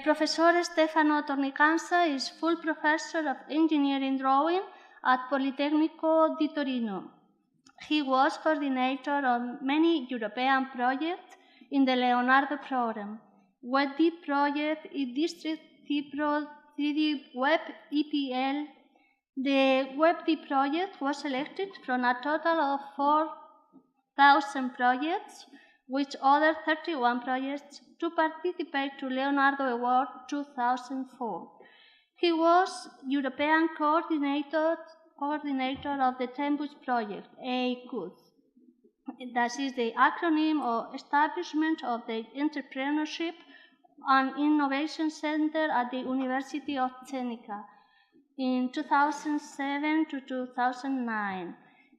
Professor Stefano Tornincasa is full professor of engineering drawing at Politécnico di Torino. He was coordinator on many European projects in the Leonardo program, WebD project, District T-Pro 3D Web EPL. The WebD project was selected from a total of 4,000 projects, with other 31 projects to participate to Leonardo Award 2004. He was European coordinator of the Tempus project, AIP. That is the acronym of Establishment of the Entrepreneurship and Innovation Center at the University of Technica in 2007 to 2009.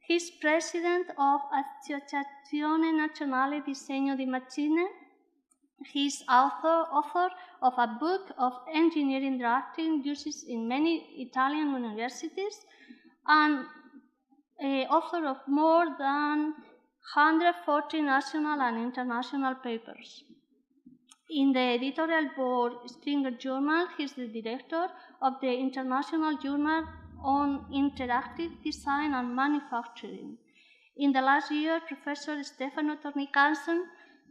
He is president of Associazione Nazionale Disegno di Macchine. He is author of a book of engineering drafting used in many Italian universities and author of more than 140 national and international papers. In the editorial board Springer Journal, he is the director of the International Journal on Interactive Design and Manufacturing. In the last year, Professor Stefano Tornincasa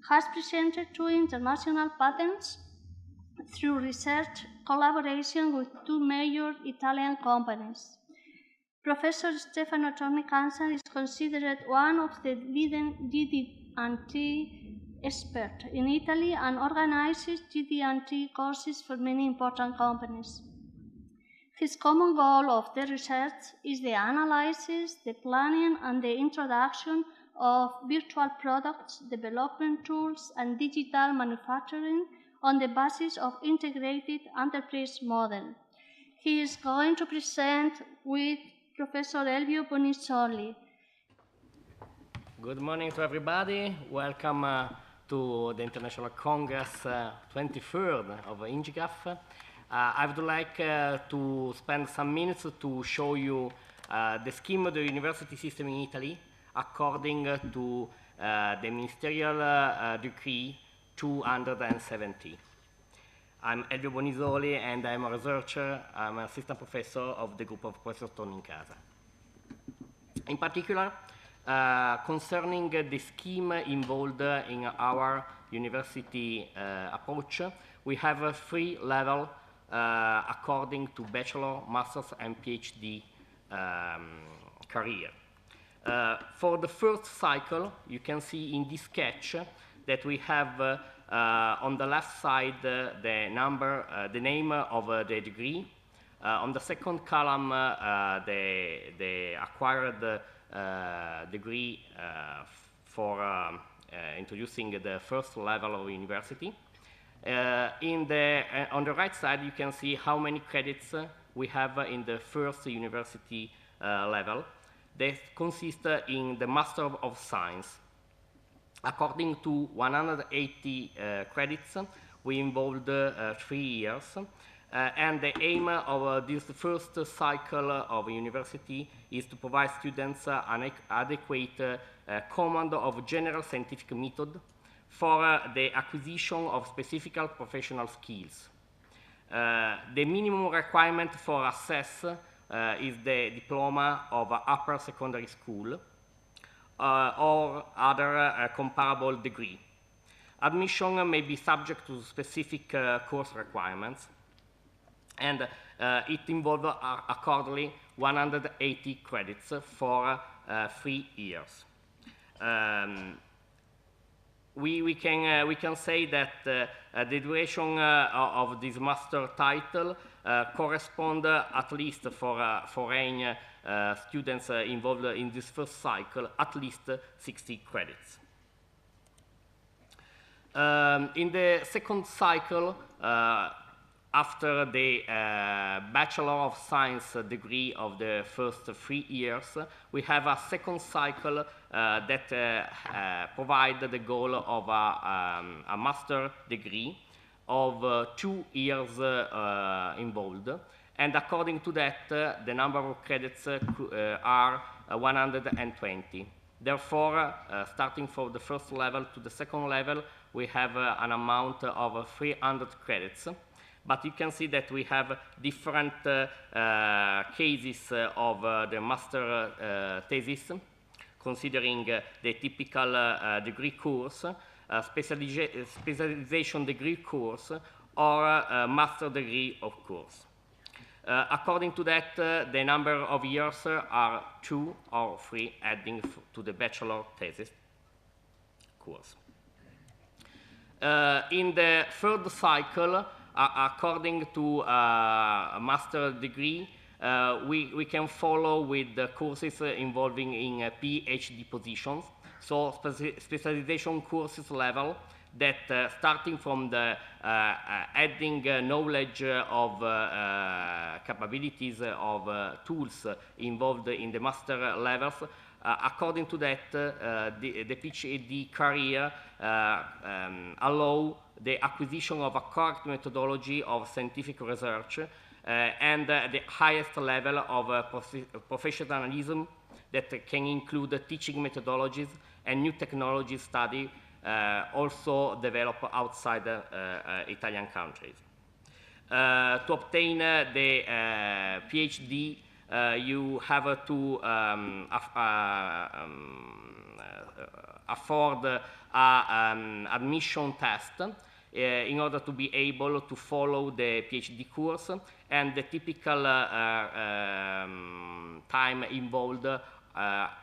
has presented 2 international patents through research collaboration with 2 major Italian companies. Professor Stefano Tornincasa is considered one of the leading GD&T experts in Italy and organizes GD&T courses for many important companies. His common goal of the research is the analysis, the planning, and the introduction of virtual products, development tools, and digital manufacturing on the basis of integrated enterprise model. He is going to present with Professor Elvio Bonisoli. Good morning to everybody. Welcome to the International Congress 23rd of INGEGRAF. I would like to spend some minutes to show you the scheme of the university system in Italy according to the ministerial decree 270. I'm Elvio Bonisoli and I'm a researcher. I'm an assistant professor of the group of Professor Tornincasa. In particular, concerning the scheme involved in our university approach, we have 3 levels according to bachelor, master's, and PhD career. For the first cycle, you can see in this sketch that we have on the left side the name of the degree. On the second column, the acquired degree for introducing the first level of university. On the right side, you can see how many credits we have in the first university level. They consist in the Master of Science. According to 180 credits, we involved 3 years. And the aim of this first cycle of university is to provide students an adequate command of general scientific method for the acquisition of specific professional skills. The minimum requirement for access is the diploma of upper secondary school or other comparable degree. Admission may be subject to specific course requirements, and it involves accordingly 180 credits for 3 years. We can say that the duration of this master title corresponds at least for foreign students involved in this first cycle, at least 60 credits. In the second cycle, after the Bachelor of Science degree of the first 3 years, we have a second cycle that provides the goal of a master degree of 2 years involved. And according to that, the number of credits are 120. Therefore, starting from the first level to the second level, we have an amount of 300 credits. But you can see that we have different cases of the master thesis, considering the typical degree course, specialization degree course, or master degree of course. According to that, the number of years are 2 or 3, adding to the bachelor thesis course. In the third cycle, according to a master degree, we can follow with the courses involving in PhD positions, so specialization courses level that starting from the adding knowledge of capabilities of tools involved in the master levels. According to that, the PhD career allow the acquisition of a correct methodology of scientific research and the highest level of professionalism that can include teaching methodologies and new technology study also developed outside Italian countries. To obtain the PhD, you have to afford an admission test in order to be able to follow the PhD course, and the typical time involved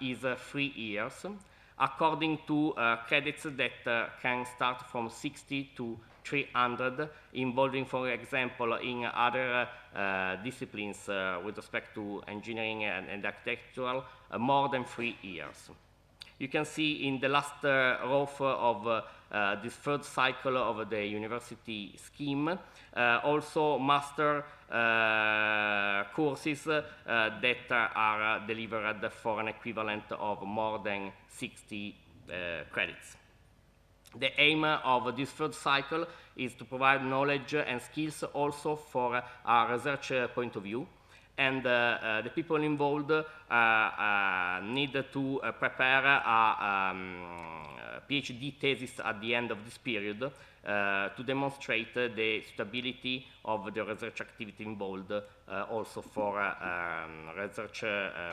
is 3 years, according to credits that can start from 60 to 300, involving, for example, in other disciplines with respect to engineering and architectural, more than 3 years. You can see in the last row of this third cycle of the university scheme, also master courses that are delivered for an equivalent of more than 60 credits. The aim of this third cycle is to provide knowledge and skills also for a research point of view. And the people involved need to prepare a PhD thesis at the end of this period to demonstrate the suitability of the research activity involved, also for research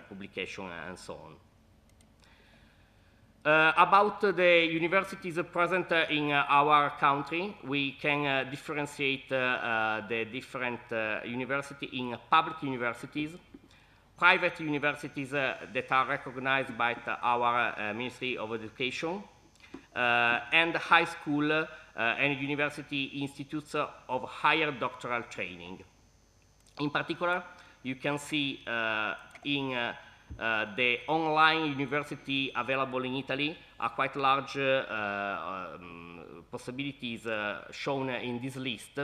publication and so on. About the universities present in our country, we can differentiate the different universities in public universities, private universities that are recognized by our Ministry of Education, and high school and university institutes of higher doctoral training. In particular, you can see in the online university available in Italy are quite large possibilities shown in this list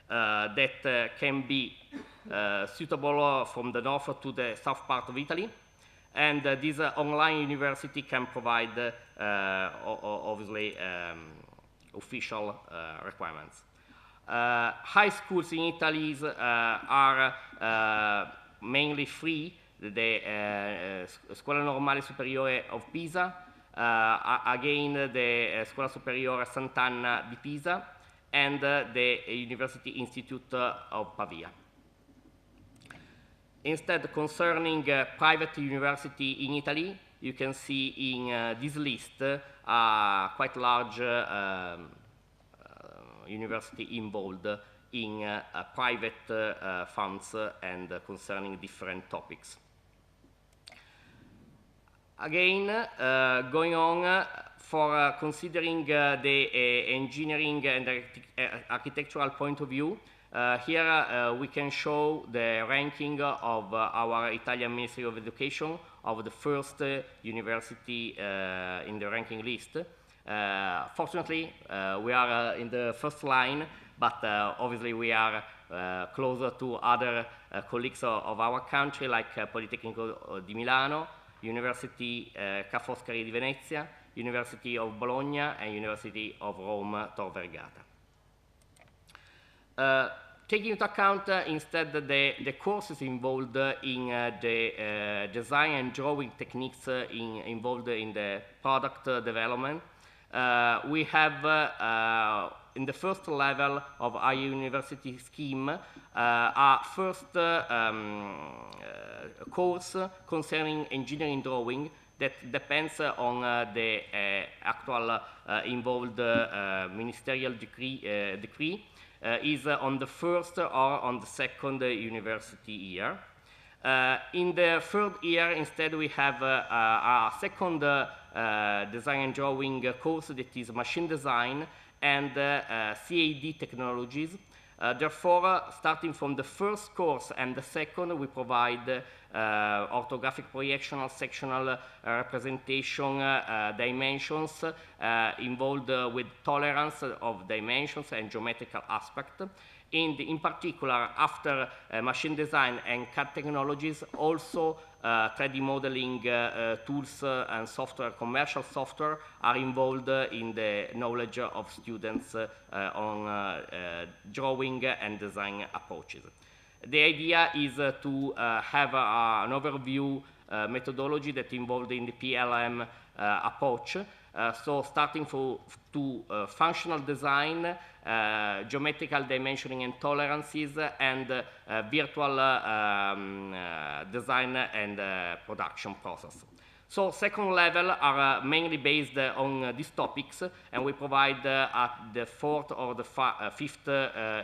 that can be suitable from the north to the south part of Italy, and this online university can provide obviously official requirements. High schools in Italy are mainly free. The Scuola Normale Superiore of Pisa, again the Scuola Superiore Sant'Anna di Pisa, and the University Institute of Pavia. Instead, concerning private university in Italy, you can see in this list quite large university involved in private funds and concerning different topics. Again, going on for considering the engineering and architectural point of view, here we can show the ranking of our Italian Ministry of Education of the first university in the ranking list. Fortunately, we are in the first line, but obviously we are closer to other colleagues of our country, like Politécnico di Milano, University Ca' Foscari di Venezia, University of Bologna, and University of Rome Tor Vergata. Taking into account instead the courses involved in the design and drawing techniques involved in the product development, we have in the first level of our university scheme, a first course concerning engineering drawing that depends on the actual involved ministerial decree is on the first or on the second university year. In the third year, instead, we have a second design and drawing course that is machine design and CAD technologies. Therefore, starting from the first course and the second, we provide orthographic projectional, sectional representation dimensions involved with tolerance of dimensions and geometrical aspect. In particular, after machine design and CAD technologies, also 3D modeling tools and software, commercial software, are involved in the knowledge of students on drawing and design approaches. The idea is to have an overview methodology that involved in the PLM approach. So starting to functional design, geometrical dimensioning and tolerances, and virtual design and production process. So second level are mainly based on these topics, and we provide at the fourth or the fifth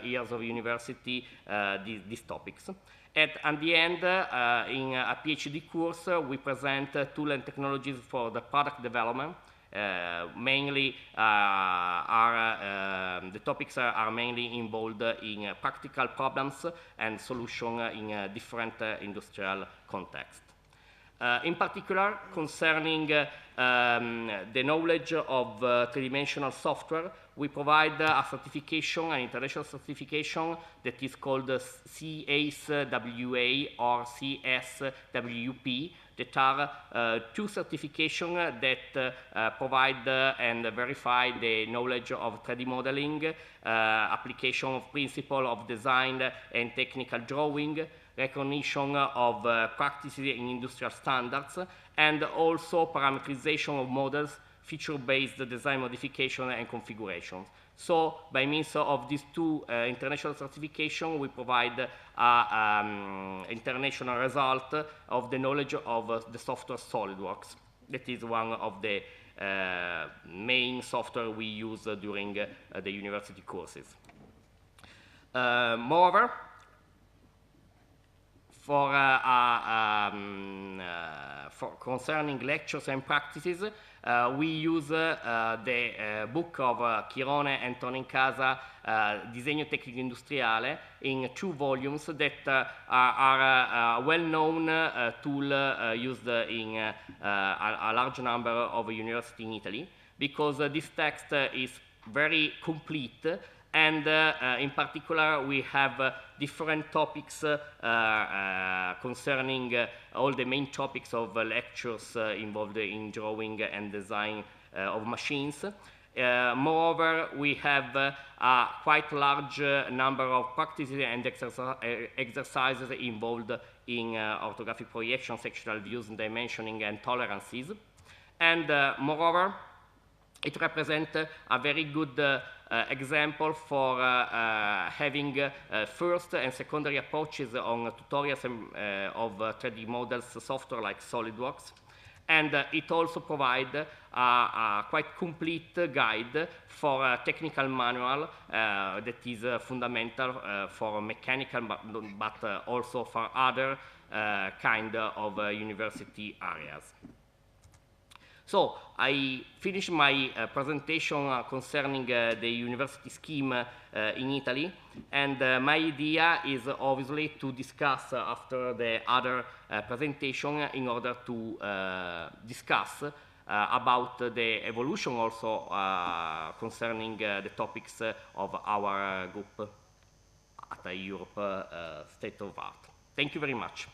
years of university these topics. At the end, in a PhD course, we present tools and technologies for the product development. Mainly the topics are mainly involved in practical problems and solutions in different industrial contexts. In particular, concerning the knowledge of three-dimensional software, we provide a certification, an international certification that is called CASWA or CSWP, that are two certifications that provide and verify the knowledge of 3D modeling, application of principle of design and technical drawing, recognition of practices in industrial standards, and also parameterization of models, feature-based design modification and configuration. So by means of these two international certifications, we provide an international result of the knowledge of the software SolidWorks. That is one of the main software we use during the university courses. Moreover, for concerning lectures and practices, we use the book of Chirone and Tornincasa, Disegno Tecnico Industriale, in 2 volumes that are a well-known tool used in a large number of universities in Italy, because this text is very complete. And in particular, we have different topics concerning all the main topics of lectures involved in drawing and design of machines. Moreover, we have a quite large number of practices and exercises involved in orthographic projection, sectional views, dimensioning, and tolerances. And moreover, it represents a very good example for having first and secondary approaches on tutorials of 3D models software like SolidWorks. And it also provides a quite complete guide for a technical manual that is fundamental for mechanical, but also for other kind of university areas. So I finished my presentation concerning the university scheme in Italy, and my idea is obviously to discuss after the other presentation in order to discuss about the evolution also concerning the topics of our group at the Europe State of Art. Thank you very much.